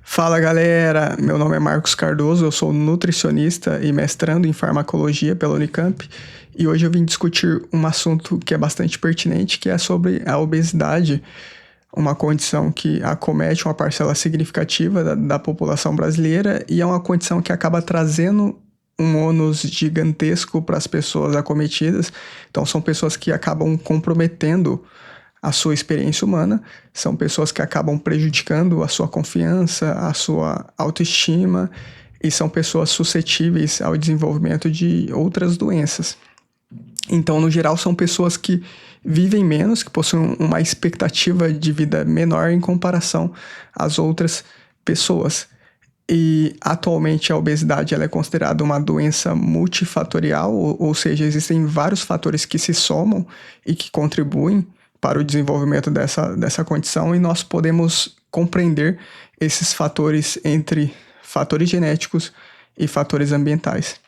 Fala galera, meu nome é Marcos Cardoso, eu sou nutricionista e mestrando em farmacologia pela Unicamp e hoje eu vim discutir um assunto que é bastante pertinente, que é sobre a obesidade, uma condição que acomete uma parcela significativa da população brasileira e é uma condição que acaba trazendo um ônus gigantesco para as pessoas acometidas. Então são pessoas que acabam comprometendo a sua experiência humana, são pessoas que acabam prejudicando a sua confiança, a sua autoestima e são pessoas suscetíveis ao desenvolvimento de outras doenças. Então, no geral, são pessoas que vivem menos, que possuem uma expectativa de vida menor em comparação às outras pessoas. E atualmente a obesidade ela é considerada uma doença multifatorial, ou seja, existem vários fatores que se somam e que contribuem para o desenvolvimento dessa condição, e nós podemos compreender esses fatores entre fatores genéticos e fatores ambientais.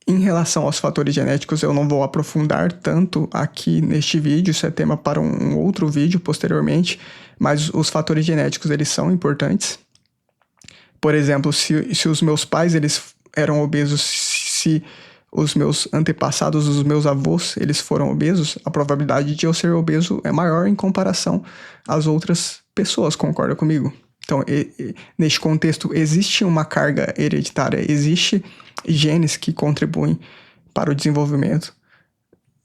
Em relação aos fatores genéticos, eu não vou aprofundar tanto aqui neste vídeo, isso é tema para um outro vídeo posteriormente, mas os fatores genéticos eles são importantes. Por exemplo, se os meus pais eles eram obesos, se os meus antepassados, os meus avós, eles foram obesos, a probabilidade de eu ser obeso é maior em comparação às outras pessoas, concorda comigo? Então, neste contexto, existe uma carga hereditária, existe genes que contribuem para o desenvolvimento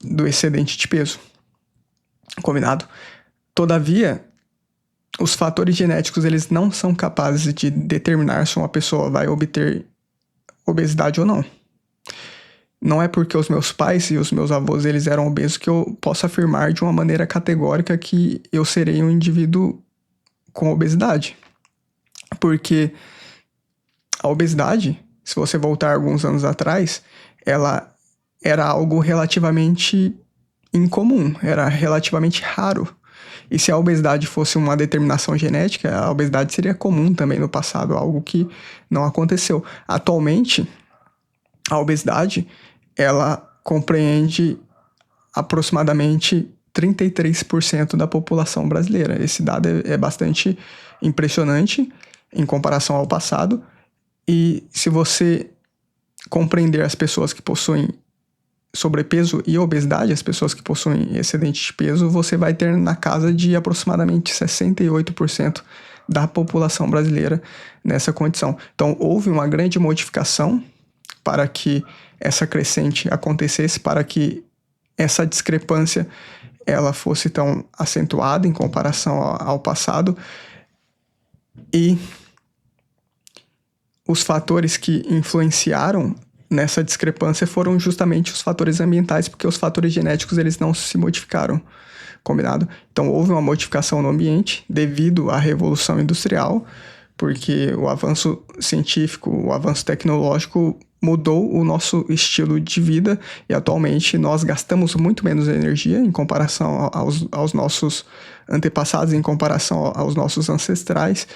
do excedente de peso. Combinado? Todavia, os fatores genéticos eles não são capazes de determinar se uma pessoa vai obter obesidade ou não. Não é porque os meus pais e os meus avós eles eram obesos que eu posso afirmar de uma maneira categórica que eu serei um indivíduo com obesidade. Porque a obesidade, se você voltar alguns anos atrás, ela era algo relativamente incomum, era relativamente raro. E se a obesidade fosse uma determinação genética, a obesidade seria comum também no passado, algo que não aconteceu. Atualmente, a obesidade, ela compreende aproximadamente 33% da população brasileira. Esse dado é bastante impressionante em comparação ao passado. E se você compreender as pessoas que possuem sobrepeso e obesidade, as pessoas que possuem excedente de peso, você vai ter na casa de aproximadamente 68% da população brasileira nessa condição. Então, houve uma grande modificação para que essa crescente acontecesse, para que essa discrepância ela fosse tão acentuada em comparação ao passado. E os fatores que influenciaram nessa discrepância foram justamente os fatores ambientais, porque os fatores genéticos eles não se modificaram, combinado? Então houve uma modificação no ambiente devido à revolução industrial, porque o avanço científico, o avanço tecnológico mudou o nosso estilo de vida e atualmente nós gastamos muito menos energia em comparação aos nossos antepassados, em comparação aos nossos ancestrais,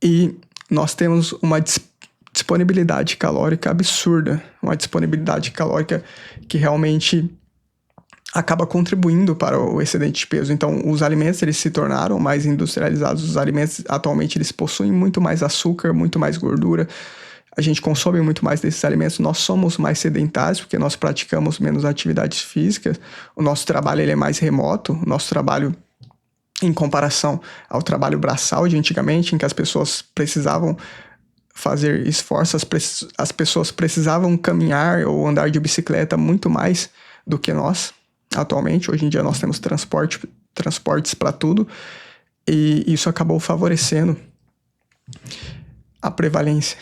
e nós temos uma disponibilidade calórica absurda, uma disponibilidade calórica que realmente acaba contribuindo para o excedente de peso. Então, os alimentos eles se tornaram mais industrializados, os alimentos atualmente eles possuem muito mais açúcar, muito mais gordura, a gente consome muito mais desses alimentos, nós somos mais sedentários porque nós praticamos menos atividades físicas, o nosso trabalho ele é mais remoto, o nosso trabalho em comparação ao trabalho braçal de antigamente, em que as pessoas precisavam fazer esforços, as pessoas precisavam caminhar ou andar de bicicleta muito mais do que nós atualmente. Hoje em dia nós temos transportes para tudo e isso acabou favorecendo a prevalência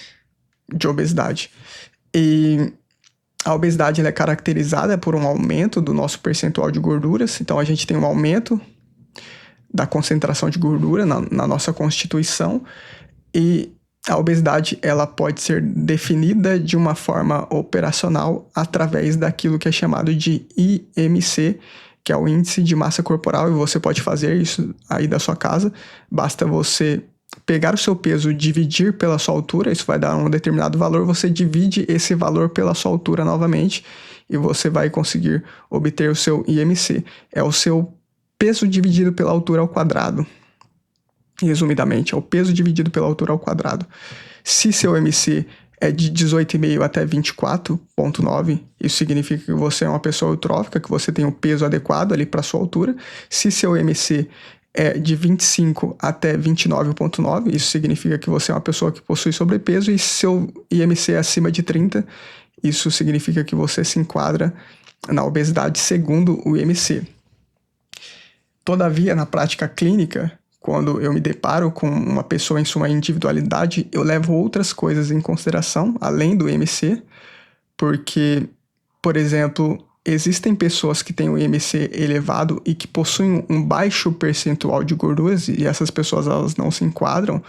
de obesidade. E a obesidade ela é caracterizada por um aumento do nosso percentual de gorduras, então a gente tem um aumento da concentração de gordura na nossa constituição, e a obesidade ela pode ser definida de uma forma operacional através daquilo que é chamado de IMC, que é o Índice de Massa Corporal, e você pode fazer isso aí da sua casa, basta você pegar o seu peso, dividir pela sua altura, isso vai dar um determinado valor, você divide esse valor pela sua altura novamente e você vai conseguir obter o seu IMC. É o seu peso dividido pela altura ao quadrado. Resumidamente, é o peso dividido pela altura ao quadrado. Se seu MC é de 18,5 até 24,9, isso significa que você é uma pessoa eutrófica, que você tem o peso adequado ali para sua altura. Se seu MC é de 25 até 29,9, isso significa que você é uma pessoa que possui sobrepeso. E se seu IMC é acima de 30, isso significa que você se enquadra na obesidade segundo o IMC. Todavia, na prática clínica, quando eu me deparo com uma pessoa em sua individualidade, eu levo outras coisas em consideração, além do IMC, porque, por exemplo, existem pessoas que têm um IMC elevado e que possuem um baixo percentual de gorduras, e essas pessoas elas não se enquadram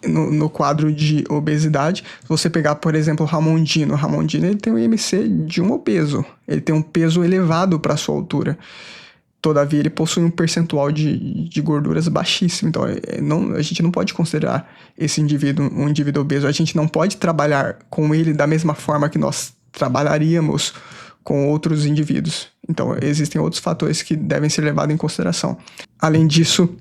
no quadro de obesidade. Se você pegar, por exemplo, o Ramondino ele tem um IMC de um obeso, ele tem um peso elevado para sua altura. Todavia, ele possui um percentual de gorduras baixíssimo. Então, a gente não pode considerar esse indivíduo um indivíduo obeso. A gente não pode trabalhar com ele da mesma forma que nós trabalharíamos com outros indivíduos. Então, existem outros fatores que devem ser levados em consideração. Além disso,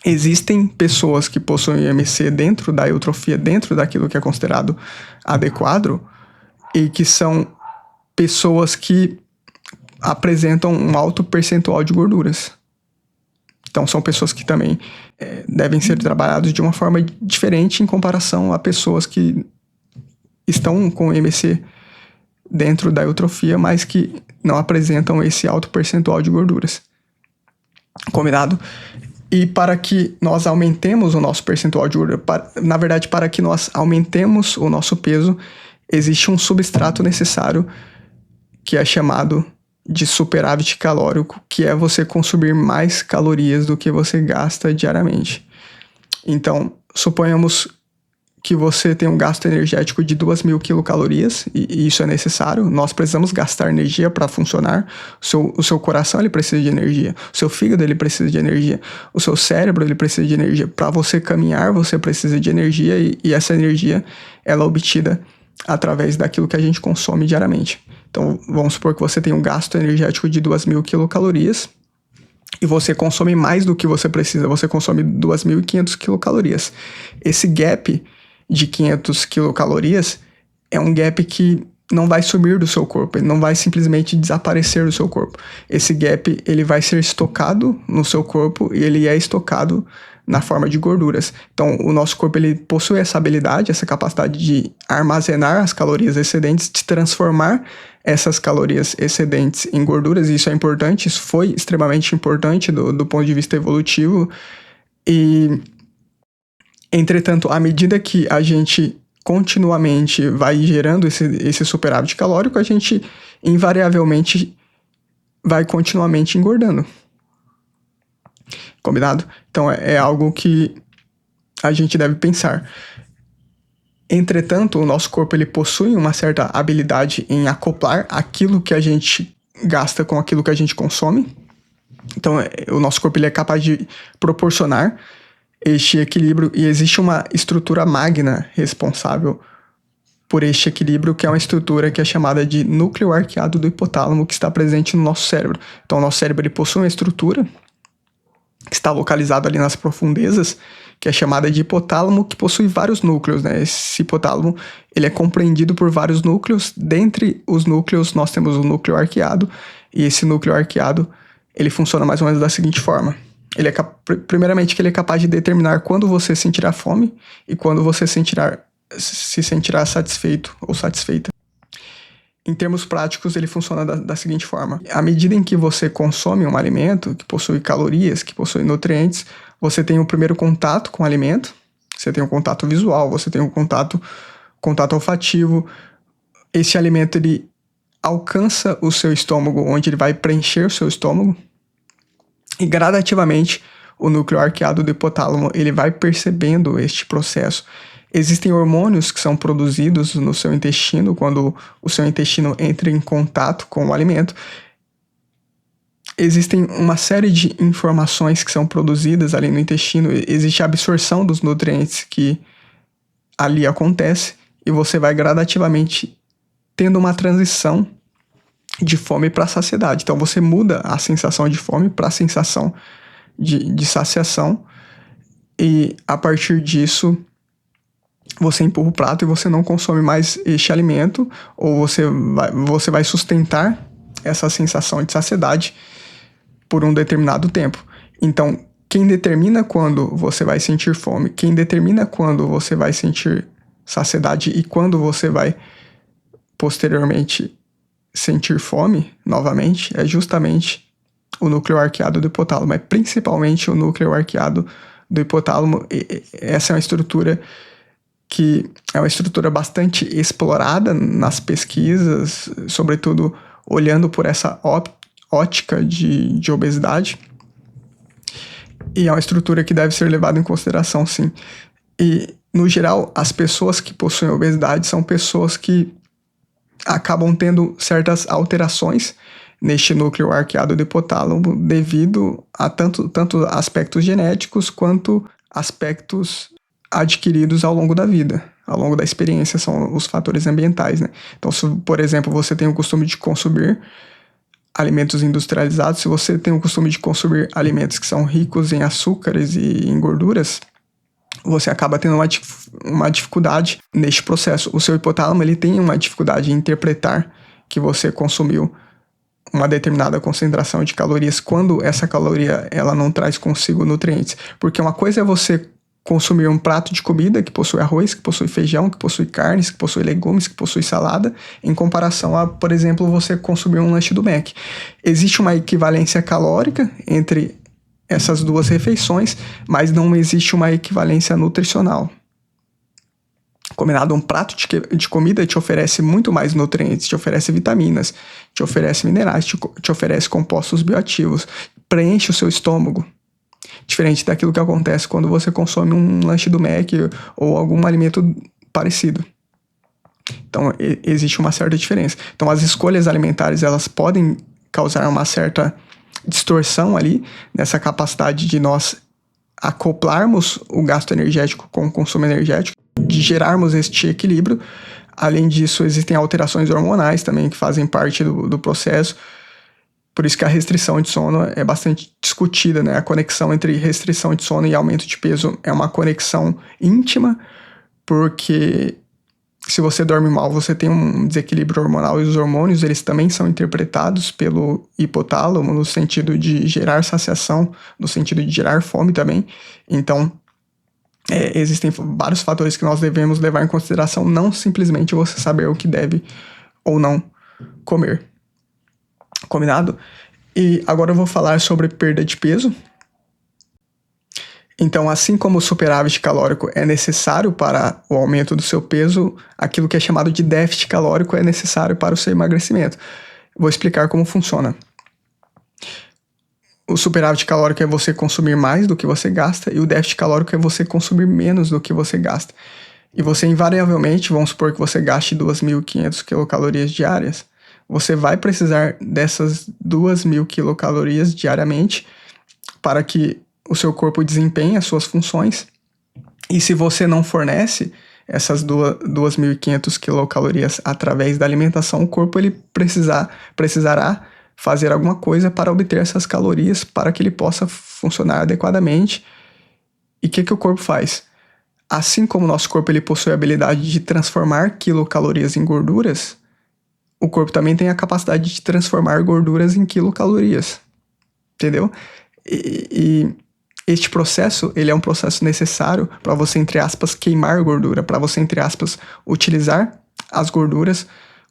existem pessoas que possuem IMC dentro da eutrofia, dentro daquilo que é considerado adequado, e que são pessoas que apresentam um alto percentual de gorduras. Então, são pessoas que também devem ser trabalhadas de uma forma diferente em comparação a pessoas que estão com IMC dentro da eutrofia, mas que não apresentam esse alto percentual de gorduras. Combinado? E para que nós aumentemos o nosso percentual de gordura, na verdade, para que nós aumentemos o nosso peso, existe um substrato necessário que é chamado de superávit calórico, que é você consumir mais calorias do que você gasta diariamente. Então, suponhamos que você tem um gasto energético de 2.000 quilocalorias, e isso é necessário. Nós precisamos gastar energia para funcionar. O seu coração ele precisa de energia, o seu fígado ele precisa de energia, o seu cérebro ele precisa de energia. Para você caminhar, você precisa de energia, e essa energia ela é obtida através daquilo que a gente consome diariamente. Então, vamos supor que você tem um gasto energético de 2.000 quilocalorias e você consome mais do que você precisa, você consome 2.500 quilocalorias. Esse gap de 500 quilocalorias é um gap que não vai sumir do seu corpo, ele não vai simplesmente desaparecer do seu corpo. Esse gap ele vai ser estocado no seu corpo, e ele é estocado na forma de gorduras. Então, o nosso corpo ele possui essa habilidade, essa capacidade de armazenar as calorias excedentes, de transformar essas calorias excedentes em gorduras, e isso é importante, isso foi extremamente importante do ponto de vista evolutivo. E, entretanto, à medida que a gente continuamente vai gerando esse superávit calórico, a gente invariavelmente vai continuamente engordando. Combinado? Então, é algo que a gente deve pensar. Entretanto, o nosso corpo ele possui uma certa habilidade em acoplar aquilo que a gente gasta com aquilo que a gente consome. Então, o nosso corpo ele é capaz de proporcionar este equilíbrio, e existe uma estrutura magna responsável por este equilíbrio, que é uma estrutura que é chamada de núcleo arqueado do hipotálamo, que está presente no nosso cérebro. Então, o nosso cérebro ele possui uma estrutura que está localizado ali nas profundezas, que é chamada de hipotálamo, que possui vários núcleos, né? Esse hipotálamo ele é compreendido por vários núcleos. Dentre os núcleos, nós temos o núcleo arqueado, e esse núcleo arqueado ele funciona mais ou menos da seguinte forma. Primeiramente, que ele é capaz de determinar quando você sentirá fome e quando você se sentirá satisfeito ou satisfeita. Em termos práticos, ele funciona da seguinte forma. À medida em que você consome um alimento que possui calorias, que possui nutrientes, você tem o primeiro contato com o alimento, você tem um contato visual, você tem um contato olfativo. Esse alimento ele alcança o seu estômago, onde ele vai preencher o seu estômago, e gradativamente o núcleo arqueado do hipotálamo ele vai percebendo este processo. Existem hormônios que são produzidos no seu intestino quando o seu intestino entra em contato com o alimento. Existem uma série de informações que são produzidas ali no intestino. Existe a absorção dos nutrientes que ali acontece, e você vai gradativamente tendo uma transição de fome para saciedade. Então você muda a sensação de fome para a sensação de saciação, e a partir disso você empurra o prato e você não consome mais este alimento, ou você vai sustentar essa sensação de saciedade por um determinado tempo. Então, quem determina quando você vai sentir fome, quem determina quando você vai sentir saciedade e quando você vai posteriormente sentir fome novamente, é justamente o núcleo arqueado do hipotálamo, é principalmente o núcleo arqueado do hipotálamo. Essa é uma estrutura que é uma estrutura bastante explorada nas pesquisas, sobretudo olhando por essa ótica de obesidade. E é uma estrutura que deve ser levada em consideração, sim. E, no geral, as pessoas que possuem obesidade são pessoas que acabam tendo certas alterações neste núcleo arqueado do hipotálamo devido a tanto aspectos genéticos quanto aspectos adquiridos ao longo da vida, ao longo da experiência, são os fatores ambientais, né? Então, se, por exemplo, você tem o costume de consumir alimentos industrializados, se você tem o costume de consumir alimentos que são ricos em açúcares e em gorduras, você acaba tendo uma dificuldade neste processo. O seu hipotálamo ele tem uma dificuldade em interpretar que você consumiu uma determinada concentração de calorias quando essa caloria ela não traz consigo nutrientes. Porque uma coisa é você consumir um prato de comida que possui arroz, que possui feijão, que possui carnes, que possui legumes, que possui salada, em comparação a, por exemplo, você consumir um lanche do Mac. Existe uma equivalência calórica entre essas duas refeições, mas não existe uma equivalência nutricional. Combinado, um prato de comida te oferece muito mais nutrientes, te oferece vitaminas, te oferece minerais, te oferece compostos bioativos, preenche o seu estômago. Diferente daquilo que acontece quando você consome um lanche do Mac ou algum alimento parecido. Então, existe uma certa diferença. Então, as escolhas alimentares, elas podem causar uma certa distorção ali, nessa capacidade de nós acoplarmos o gasto energético com o consumo energético, de gerarmos este equilíbrio. Além disso, existem alterações hormonais também que fazem parte do processo. Por isso que a restrição de sono é bastante discutida, né? A conexão entre restrição de sono e aumento de peso é uma conexão íntima, porque se você dorme mal, você tem um desequilíbrio hormonal e os hormônios, eles também são interpretados pelo hipotálamo no sentido de gerar saciação, no sentido de gerar fome também. Então, existem vários fatores que nós devemos levar em consideração, não simplesmente você saber o que deve ou não comer. Combinado? E agora eu vou falar sobre perda de peso. Então, assim como o superávit calórico é necessário para o aumento do seu peso, aquilo que é chamado de déficit calórico é necessário para o seu emagrecimento. Vou explicar como funciona. O superávit calórico é você consumir mais do que você gasta e o déficit calórico é você consumir menos do que você gasta. E você invariavelmente, vamos supor que você gaste 2.500 quilocalorias diárias, você vai precisar dessas 2.000 quilocalorias diariamente para que o seu corpo desempenhe as suas funções. E se você não fornece essas 2.500 quilocalorias através da alimentação, o corpo ele precisará fazer alguma coisa para obter essas calorias para que ele possa funcionar adequadamente. E o que o corpo faz? Assim como o nosso corpo ele possui a habilidade de transformar quilocalorias em gorduras, o corpo também tem a capacidade de transformar gorduras em quilocalorias. Entendeu? E este processo, ele é um processo necessário para você, entre aspas, queimar gordura, para você, entre aspas, utilizar as gorduras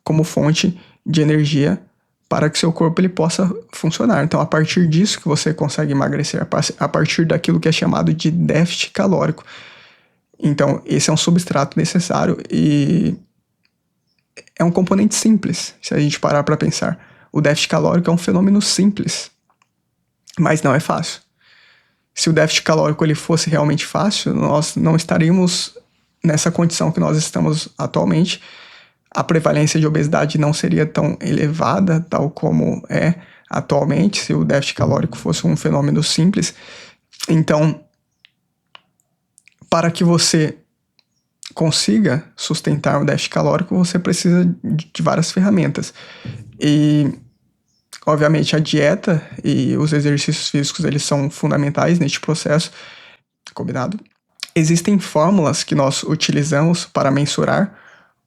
como fonte de energia para que seu corpo ele possa funcionar. Então, a partir disso que você consegue emagrecer, a partir daquilo que é chamado de déficit calórico. Então, esse é um substrato necessário e é um componente simples, se a gente parar para pensar. O déficit calórico é um fenômeno simples, mas não é fácil. Se o déficit calórico ele fosse realmente fácil, nós não estaríamos nessa condição que nós estamos atualmente. A prevalência de obesidade não seria tão elevada, tal como é atualmente, se o déficit calórico fosse um fenômeno simples. Então, para que você consiga sustentar o déficit calórico, você precisa de várias ferramentas. E, obviamente, a dieta e os exercícios físicos, eles são fundamentais neste processo. combinado? Existem fórmulas que nós utilizamos para mensurar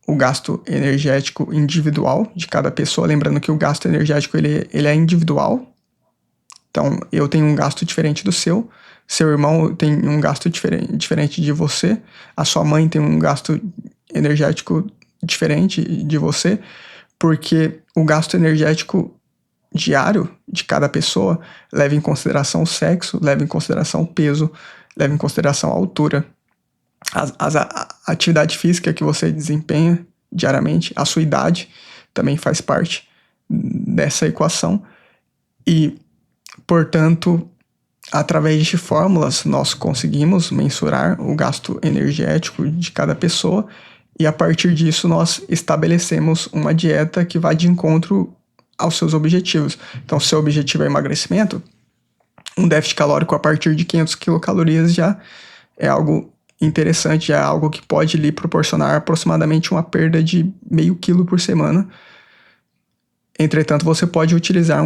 o gasto energético individual de cada pessoa. Lembrando que o gasto energético ele é individual. Então, eu tenho um gasto diferente do seu irmão tem um gasto diferente de você, a sua mãe tem um gasto energético diferente de você, porque o gasto energético diário de cada pessoa leva em consideração o sexo, leva em consideração o peso, leva em consideração a altura, a atividade física que você desempenha diariamente, a sua idade também faz parte dessa equação e, portanto, através de fórmulas nós conseguimos mensurar o gasto energético de cada pessoa e a partir disso nós estabelecemos uma dieta que vai de encontro aos seus objetivos. Então, se o seu objetivo é emagrecimento, um déficit calórico a partir de 500 quilocalorias já é algo interessante, já é algo que pode lhe proporcionar aproximadamente uma perda de meio quilo por semana. Entretanto, você pode utilizar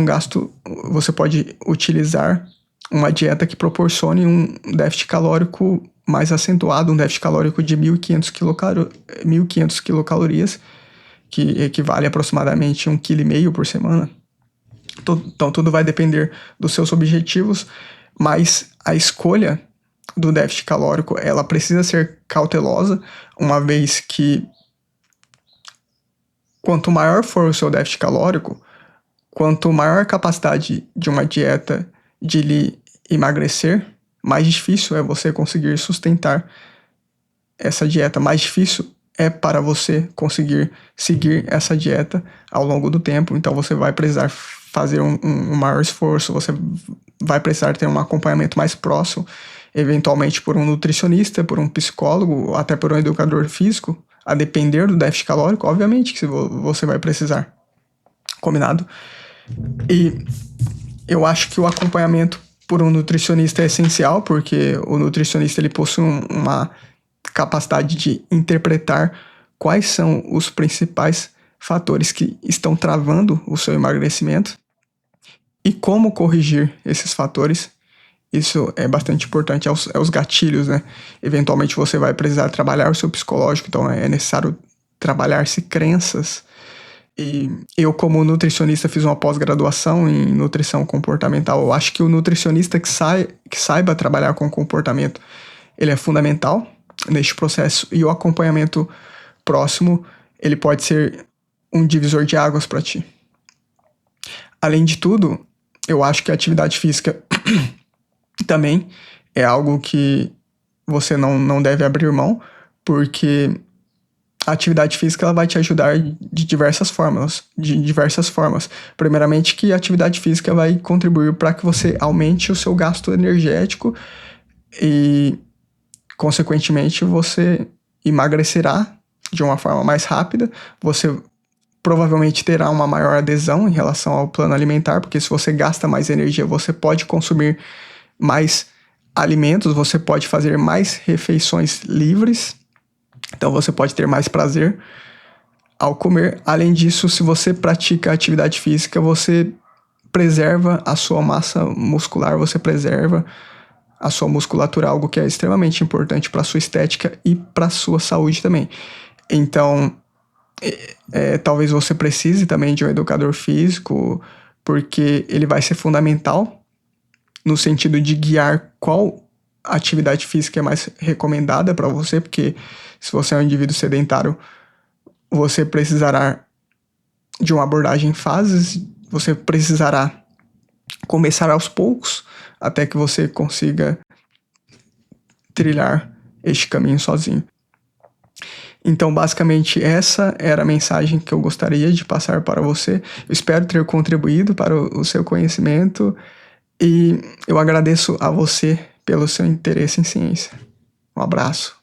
uma dieta que proporcione um déficit calórico mais acentuado, um déficit calórico de 1.500 quilocalorias, que equivale a aproximadamente 1,5 kg por semana. Então, tudo vai depender dos seus objetivos, mas a escolha do déficit calórico, ela precisa ser cautelosa, uma vez que quanto maior for o seu déficit calórico, quanto maior a capacidade de uma dieta de lhe emagrecer, mais difícil é você conseguir sustentar essa dieta, mais difícil é para você conseguir seguir essa dieta ao longo do tempo. Então você vai precisar fazer um maior esforço, você vai precisar ter um acompanhamento mais próximo, eventualmente por um nutricionista, por um psicólogo, ou até por um educador físico, a depender do déficit calórico, obviamente que você vai precisar. Combinado? E eu acho que o acompanhamento por um nutricionista é essencial, porque o nutricionista ele possui uma capacidade de interpretar quais são os principais fatores que estão travando o seu emagrecimento e como corrigir esses fatores. Isso é bastante importante, é os gatilhos, né? Eventualmente você vai precisar trabalhar o seu psicológico, então é necessário trabalhar-se crenças. E eu, como nutricionista, fiz uma pós-graduação em nutrição comportamental. Eu acho que o nutricionista que saiba trabalhar com comportamento, ele é fundamental neste processo. E o acompanhamento próximo, ele pode ser um divisor de águas para ti. Além de tudo, eu acho que a atividade física também é algo que você não deve abrir mão, porque a atividade física ela vai te ajudar de diversas formas. Primeiramente, que a atividade física vai contribuir para que você aumente o seu gasto energético e, consequentemente, você emagrecerá de uma forma mais rápida. Você provavelmente terá uma maior adesão em relação ao plano alimentar, porque se você gasta mais energia, você pode consumir mais alimentos, você pode fazer mais refeições livres. Então você pode ter mais prazer ao comer. Além disso, se você pratica atividade física, você preserva a sua massa muscular, você preserva a sua musculatura, algo que é extremamente importante para a sua estética e para a sua saúde também. Então, talvez você precise também de um educador físico, porque ele vai ser fundamental no sentido de guiar qual atividade física é mais recomendada para você, porque se você é um indivíduo sedentário, você precisará de uma abordagem em fases, você precisará começar aos poucos até que você consiga trilhar este caminho sozinho. Então, basicamente, essa era a mensagem que eu gostaria de passar para você. Eu espero ter contribuído para o seu conhecimento e eu agradeço a você pelo seu interesse em ciência. Um abraço.